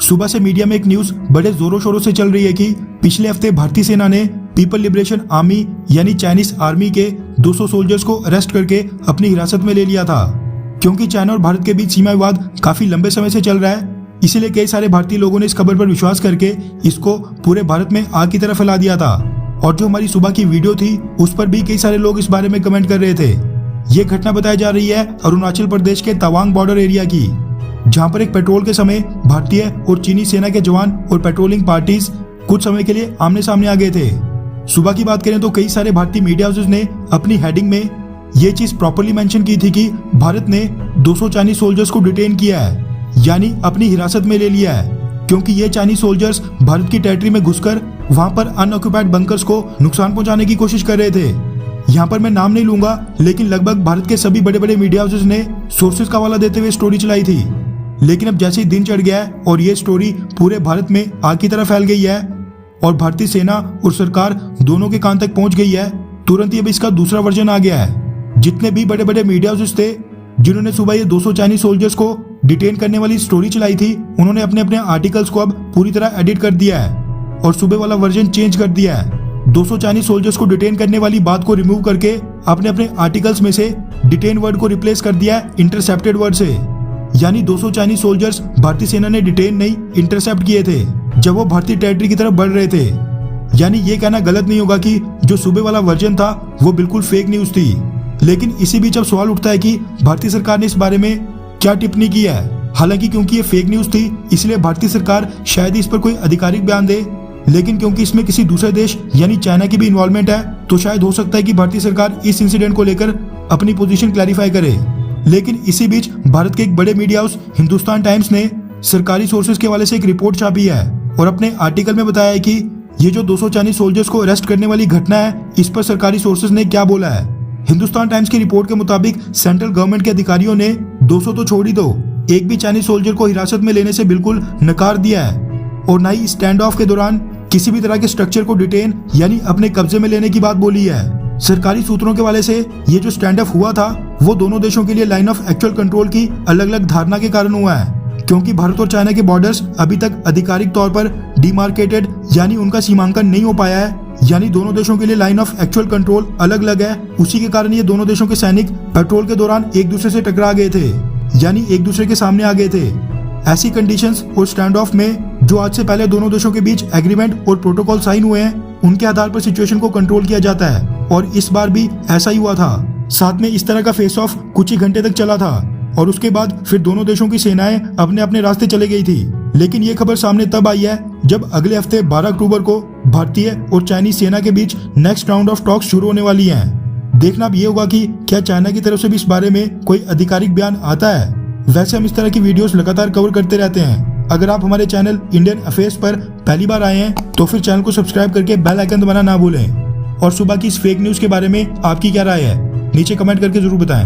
सुबह से मीडिया में एक न्यूज बड़े जोरों शोरों से चल रही है कि पिछले हफ्ते भारतीय सेना ने पीपल लिबरेशन आर्मी यानी चाइनीज आर्मी के 200 सोल्जर्स को अरेस्ट करके अपनी हिरासत में ले लिया था। क्योंकि चाइना और भारत के बीच सीमा विवाद काफी लंबे समय से चल रहा है, इसीलिए कई सारे भारतीय लोगों ने इस खबर पर विश्वास करके इसको पूरे भारत में आग की तरह फैला दिया था। और जो हमारी सुबह की वीडियो थी उस पर भी कई सारे लोग इस बारे में कमेंट कर रहे थे। ये घटना बताई जा रही है अरुणाचल प्रदेश के तवांग बॉर्डर एरिया की, जहां पर एक पेट्रोल के समय भारतीय और चीनी सेना के जवान और पेट्रोलिंग पार्टीज कुछ समय के लिए आमने सामने आ गए थे। सुबह की बात करें तो कई सारे भारतीय मीडिया हाउसेस ने अपनी हेडिंग में ये चीज प्रॉपर्ली मेंशन की थी कि भारत ने 200 चाइनीज सोल्जर्स को डिटेन किया है, यानी अपनी हिरासत में ले लिया है, क्योंकि ये चाइनीज सोल्जर्स भारत की टेरिटरी में घुसकर वहां पर अनऑक्युपाइड बंकर्स को नुकसान पहुंचाने की कोशिश कर रहे थे। यहाँ पर मैं नाम नहीं लूंगा, लेकिन लगभग भारत के सभी बड़े बड़े मीडिया हाउसेस ने सोर्सेज का हवाला देते हुए स्टोरी चलाई थी। लेकिन अब जैसे ही दिन चढ़ गया है और ये स्टोरी पूरे भारत में आग की तरह फैल गई है और भारतीय सेना और सरकार दोनों के कान तक पहुंच गई है, तुरंत ही अब इसका दूसरा वर्जन आ गया है। जितने भी बड़े बड़े मीडिया हाउसेस थे जिन्होंने सुबह ये 200 चाइनीज सोल्जर्स को डिटेन करने वाली स्टोरी चलाई थी, उन्होंने अपने अपने आर्टिकल्स को अब पूरी तरह एडिट कर दिया है और सुबह वाला वर्जन चेंज कर दिया है। 200 चाइनीज सोल्जर्स को डिटेन करने वाली बात को रिमूव करके अपने अपने आर्टिकल्स में से डिटेन वर्ड को रिप्लेस कर दिया है इंटरसेप्टेड वर्ड से। यानी 200 चाइनीज सोल्जर्स भारतीय सेना ने डिटेन नहीं इंटरसेप्ट किए थे जब वो भारतीय टेरिटरी की तरफ बढ़ रहे थे। यानी ये कहना गलत नहीं होगा कि जो सुबह वाला वर्जन था वो बिल्कुल फेक न्यूज थी। लेकिन इसी बीच अब सवाल उठता है कि भारतीय सरकार ने इस बारे में क्या टिप्पणी की है। हालांकि क्योंकि ये फेक न्यूज थी इसलिए भारतीय सरकार शायद इस पर कोई आधिकारिक बयान दे, लेकिन क्योंकि इसमें किसी दूसरे देश यानी चाइना की भी इन्वॉल्वमेंट है तो शायद हो सकता है कि भारतीय सरकार इस इंसिडेंट को लेकर अपनी पोजीशन क्लैरिफाई करे। लेकिन इसी बीच भारत के एक बड़े मीडिया हाउस हिंदुस्तान टाइम्स ने सरकारी सोर्सेज के हवाले से एक रिपोर्ट छापी है और अपने आर्टिकल में बताया है कि ये जो 200 चाइनीज सोल्जर्स को अरेस्ट करने वाली घटना है इस पर सरकारी सोर्सेज ने क्या बोला है। हिंदुस्तान टाइम्स की रिपोर्ट के मुताबिक सेंट्रल गवर्नमेंट के अधिकारियों ने 200 तो छोड़ ही दो, एक भी चाइनीज सोल्जर को हिरासत में लेने से बिल्कुल नकार दिया है और न ही स्टैंड ऑफ के दौरान किसी भी तरह के स्ट्रक्चर को डिटेन यानी अपने कब्जे में लेने की बात बोली है। सरकारी सूत्रों के हवाले से ये जो स्टैंड ऑफ हुआ था वो दोनों देशों के लिए लाइन ऑफ एक्चुअल कंट्रोल की अलग अलग धारणा के कारण हुआ है, क्योंकि भारत और चाइना के बॉर्डर्स अभी तक आधिकारिक तौर पर डिमार्केटेड यानी उनका सीमांकन नहीं हो पाया है। यानी दोनों देशों के लिए लाइन ऑफ एक्चुअल कंट्रोल अलग अलग है। उसी के कारण ये दोनों देशों के सैनिक पेट्रोल के दौरान एक दूसरे से टकरा गए थे, यानी एक दूसरे के सामने आ गए थे। ऐसी कंडीशंस और स्टैंड ऑफ में जो आज से पहले दोनों देशों के बीच एग्रीमेंट और प्रोटोकॉल साइन हुए हैं उनके आधार पर सिचुएशन को कंट्रोल किया जाता है और इस बार भी ऐसा ही हुआ था। साथ में इस तरह का फेस ऑफ कुछ ही घंटे तक चला था और उसके बाद फिर दोनों देशों की सेनाएं अपने अपने रास्ते चले गई थी। लेकिन ये खबर सामने तब आई है जब अगले हफ्ते 12 अक्टूबर को भारतीय और चाइनीज सेना के बीच नेक्स्ट राउंड ऑफ टॉक्स शुरू होने वाली हैं। देखना अब ये होगा कि क्या चाइना की तरफ से भी इस बारे में कोई आधिकारिक बयान आता है। वैसे हम इस तरह की वीडियोस लगातार कवर करते रहते हैं। अगर आप हमारे चैनल इंडियन अफेयर्स पर पहली बार आए हैं तो फिर चैनल को सब्सक्राइब करके बेल आइकन दबाना ना भूलें। और सुबह की इस फेक न्यूज के बारे में आपकी क्या राय है नीचे कमेंट करके जरूर बताएं।